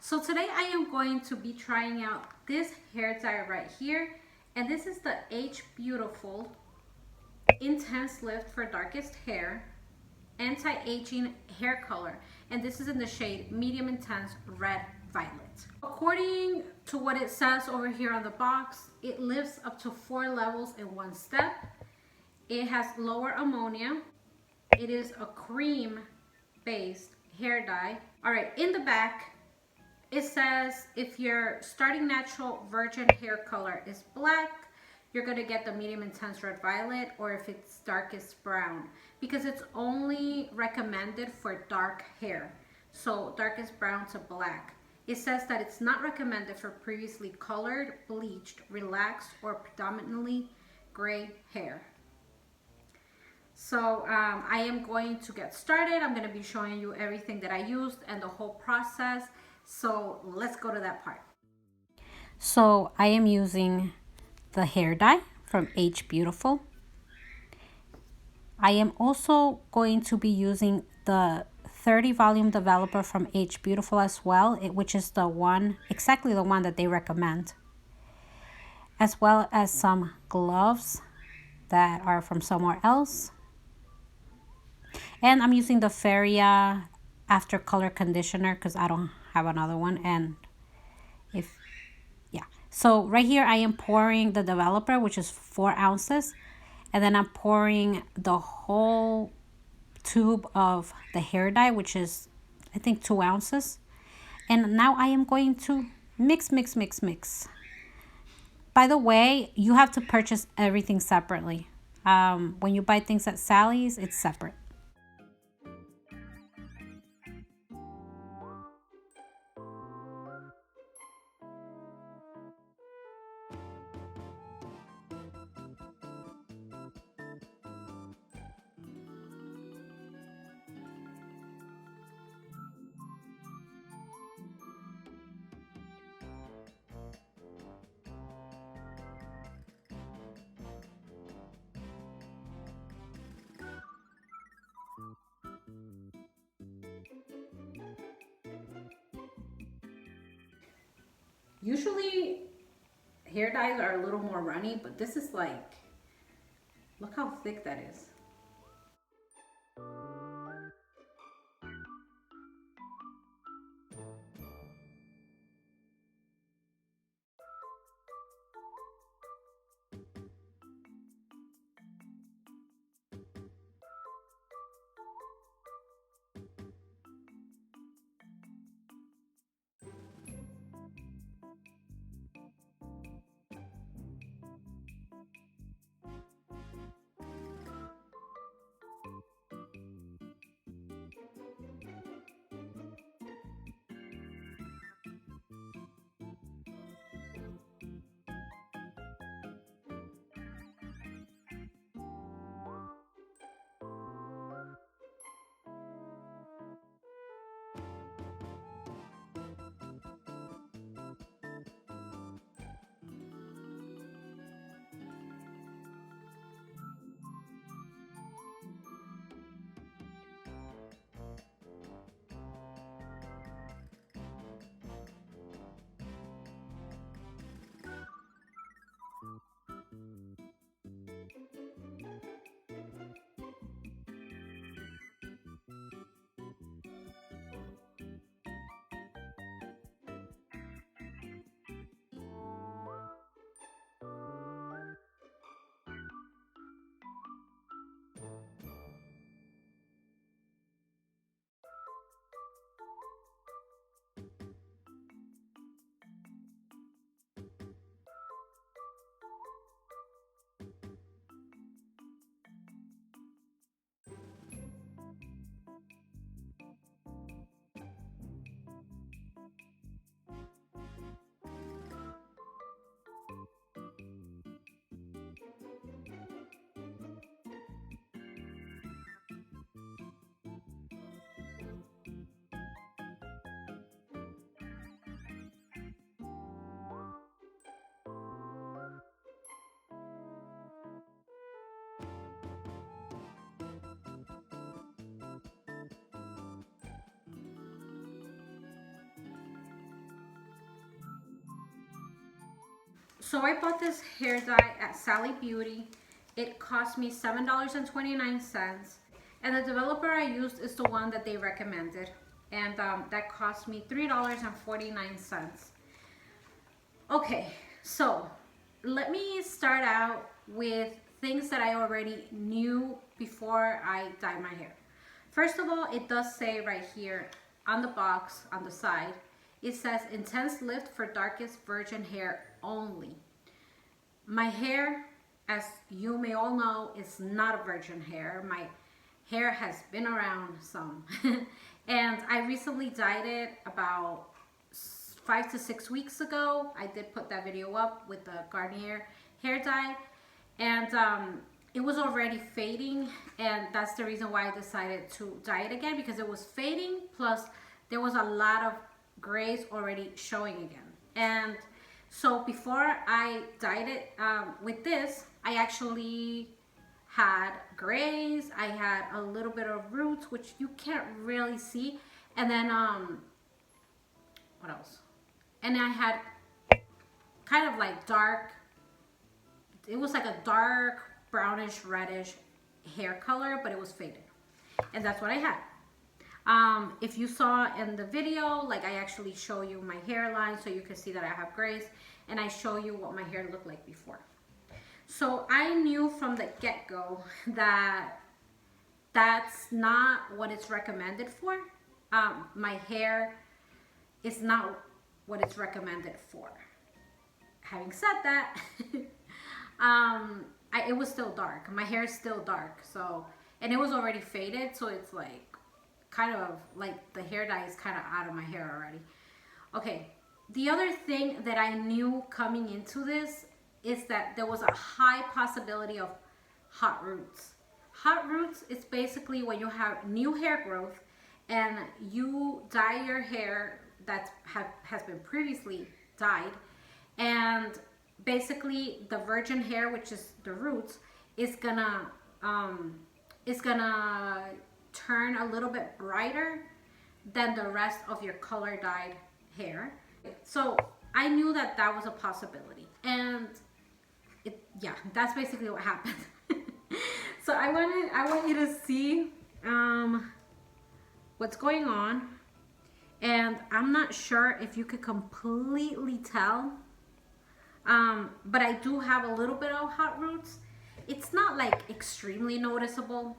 So today I am going to be trying out this hair dye right here. And this is the AGEbeautiful Intense Lift for Darkest Hair Anti-Aging Hair Color. And this is in the shade Medium Intense Red Violet. According to what it says over here on the box, it lifts up to 4 levels in one step. It has lower ammonia. It is a cream based hair dye. All right, in the back, it says if your starting natural virgin hair color is black, you're gonna get the medium intense red violet, or if it's darkest brown, because it's only recommended for dark hair. So darkest brown to black. It says that it's not recommended for previously colored, bleached, relaxed, or predominantly gray hair. So I am going to get started. I'm going to be showing you everything that I used and the whole process. So let's go to that part. So I am using the hair dye from AGEbeautiful. I am also going to be using the 30 volume developer from AGEbeautiful as well, which is the one, exactly the one that they recommend, as well as some gloves that are from somewhere else. And I'm using the Feria After Color Conditioner because I don't have another one. And so right here I am pouring the developer, which is 4 ounces. And then I'm pouring the whole tube of the hair dye, which is, I think, 2 ounces. And now I am going to mix. By the way, you have to purchase everything separately. When you buy things at Sally's, it's separate. Usually hair dyes are a little more runny, but this is like, look how thick that is. So I bought this hair dye at Sally Beauty. It cost me $7.29. And the developer I used is the one that they recommended. And that cost me $3.49. Okay, so let me start out with things that I already knew before I dyed my hair. First of all, it does say right here on the box on the side, it says intense lift for darkest virgin hair only. My hair, as you may all know, is not a virgin hair. My hair has been around some. And I recently dyed it about 5 to 6 weeks ago. I did put that video up with the Garnier hair dye. And it was already fading. And that's the reason why I decided to dye it again, because it was fading. Plus, there was a lot of grays already showing again. And so before I dyed it with this, I actually had grays, I had a little bit of roots, which you can't really see, and then what else? And I had kind of like dark, it was like a dark brownish reddish hair color, but it was faded, and that's what I had. If you saw in the video, like I actually show you my hairline so you can see that I have grays, and I show you what my hair looked like before. So I knew from the get-go that that's not what it's recommended for. My hair is not what it's recommended for. Having said that, it was still dark. My hair is still dark, so, and it was already faded, so it's like kind of like the hair dye is kind of out of my hair already. Okay, the other thing that I knew coming into this is that there was a high possibility of hot roots. Hot roots is basically when you have new hair growth and you dye your hair that has been previously dyed, and basically the virgin hair, which is the roots, is gonna turn a little bit brighter than the rest of your color dyed hair. So I knew that that was a possibility, and yeah, that's basically what happened. So I want you to see what's going on, and I'm not sure if you could completely tell, but I do have a little bit of hot roots. It's not like extremely noticeable,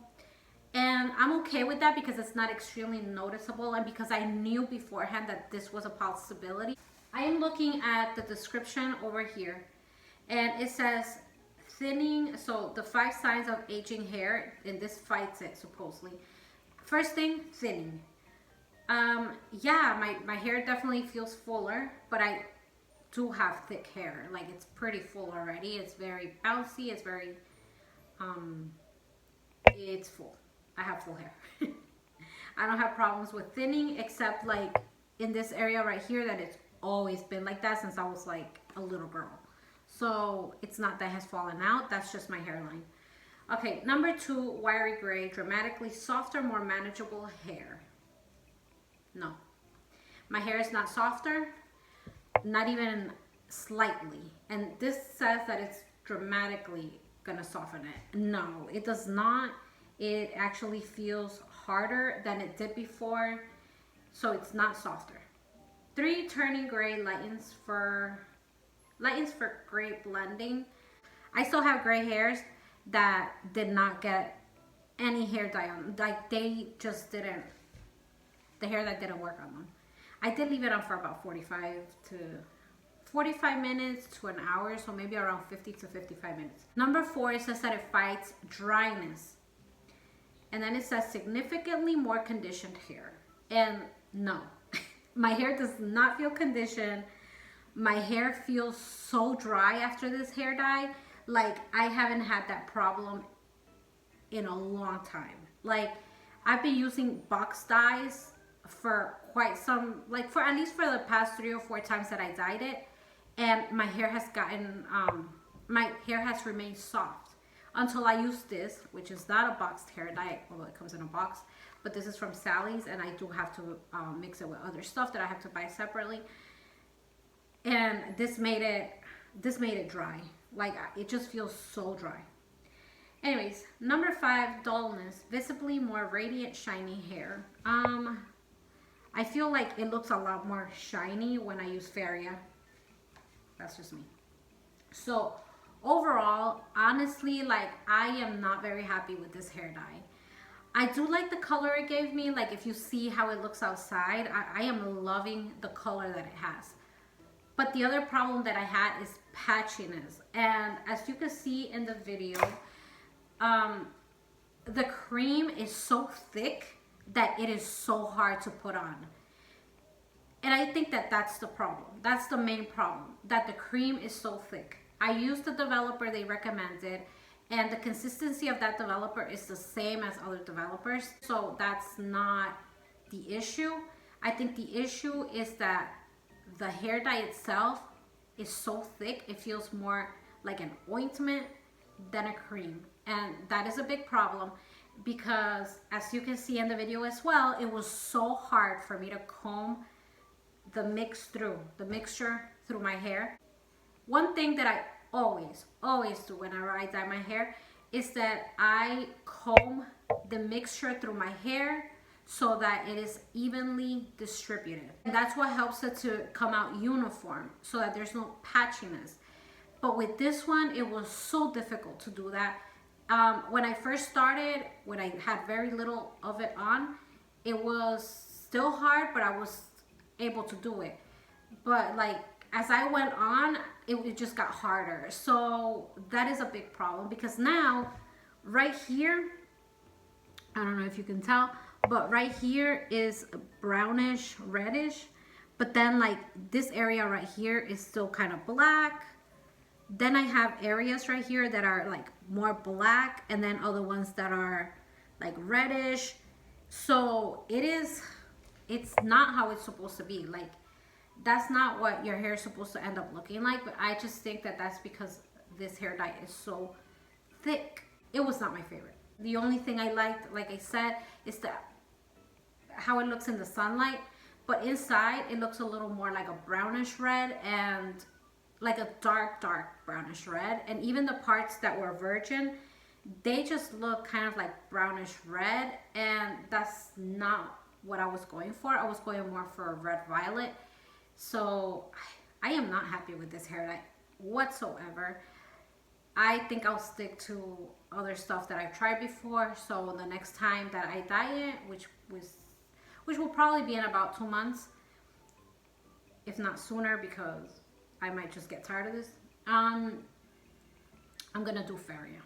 and I'm okay with that because it's not extremely noticeable, and because I knew beforehand that this was a possibility. I am looking at the description over here, and it says thinning, so the 5 signs of aging hair, and this fights it supposedly. First thing, thinning. Yeah, my hair definitely feels fuller, but I do have thick hair. Like, it's pretty full already. It's very bouncy, it's very, it's full. I have full hair. I don't have problems with thinning, except like in this area right here, that it's always been like that since I was like a little girl. So it's not that it has fallen out, that's just my hairline. Okay, number 2, wiry gray, dramatically softer, more manageable hair. No, my hair is not softer, not even slightly. And this says that it's dramatically gonna soften it. No, it does not. It actually feels harder than it did before, so it's not softer. 3, turning gray, lightens for gray blending. I still have gray hairs that did not get any hair dye on. Like, they just didn't, the hair that didn't work on them. I did leave it on for about 45 minutes to an hour, so maybe around 50 to 55 minutes. Number 4, it says that it fights dryness. And then it says significantly more conditioned hair. And no, my hair does not feel conditioned. My hair feels so dry after this hair dye. Like, I haven't had that problem in a long time. Like, I've been using box dyes for quite some, like for at least for the past 3 or 4 times that I dyed it. And my hair has gotten, my hair has remained soft until I use this, which is not a boxed hair dye, although it comes in a box. But this is from Sally's, and I do have to mix it with other stuff that I have to buy separately. And this made it this made it dry. Like, it just feels so dry. Anyways, number 5, dullness, visibly more radiant, shiny hair. I feel like it looks a lot more shiny when I use Feria. That's just me. So overall, honestly, like, I am not very happy with this hair dye. I do like the color it gave me. Like, if you see how it looks outside, I am loving the color that it has. But the other problem that I had is patchiness. And as you can see in the video, the cream is so thick that it is so hard to put on. And I think that that's the problem. That's the main problem, that the cream is so thick. I used the developer they recommended, and the consistency of that developer is the same as other developers. So that's not the issue. I think the issue is that the hair dye itself is so thick, it feels more like an ointment than a cream. And that is a big problem because, as you can see in the video as well, it was so hard for me to comb the mixture through my hair. One thing that I always do whenever I dye my hair is that I comb the mixture through my hair so that it is evenly distributed. And that's what helps it to come out uniform, so that there's no patchiness. But with this one, it was so difficult to do that. When I first started, when I had very little of it on, it was still hard, but I was able to do it. But like, as I went on, it just got harder. So that is a big problem, because now right here, I don't know if you can tell, but right here is brownish reddish, but then like this area right here is still kind of black. Then I have areas right here that are like more black, and then other ones that are like reddish. So it's not how it's supposed to be. Like, that's not what your hair is supposed to end up looking like. But I just think that that's because this hair dye is so thick. It was not my favorite. The only thing I liked, like I said, is that how it looks in the sunlight, but inside it looks a little more like a brownish red, and like a dark brownish red. And even the parts that were virgin, they just look kind of like brownish red, and that's not what I was going for. I was going more for a red violet. So I am not happy with this hair dye whatsoever. I think I'll stick to other stuff that I've tried before. So the next time that I dye it, which will probably be in about 2 months, if not sooner, because I might just get tired of this, I'm gonna do Feria.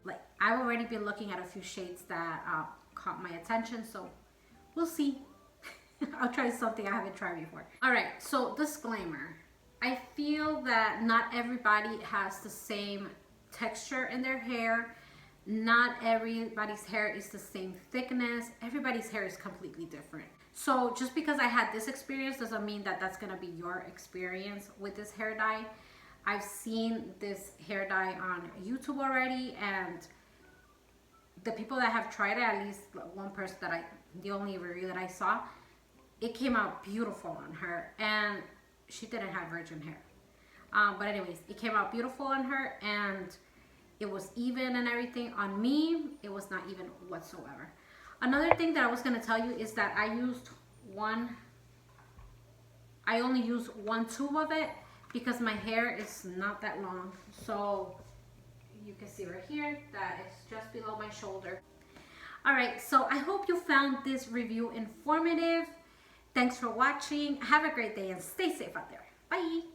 Like, I've already been looking at a few shades that caught my attention, so we'll see. I'll try something I haven't tried before. All right, so disclaimer. I feel that not everybody has the same texture in their hair. Not everybody's hair is the same thickness. Everybody's hair is completely different. So just because I had this experience doesn't mean that that's gonna be your experience with this hair dye. I've seen this hair dye on YouTube already, and the people that have tried it, at least one person the only review that I saw, it came out beautiful on her, and she didn't have virgin hair. But anyways, it came out beautiful on her, and it was even and everything. On me, it was not even whatsoever. Another thing that I was going to tell you is that I only used one tube of it because my hair is not that long. So you can see right here that it's just below my shoulder. All right, so I hope you found this review informative. Thanks for watching. Have a great day and stay safe out there. Bye.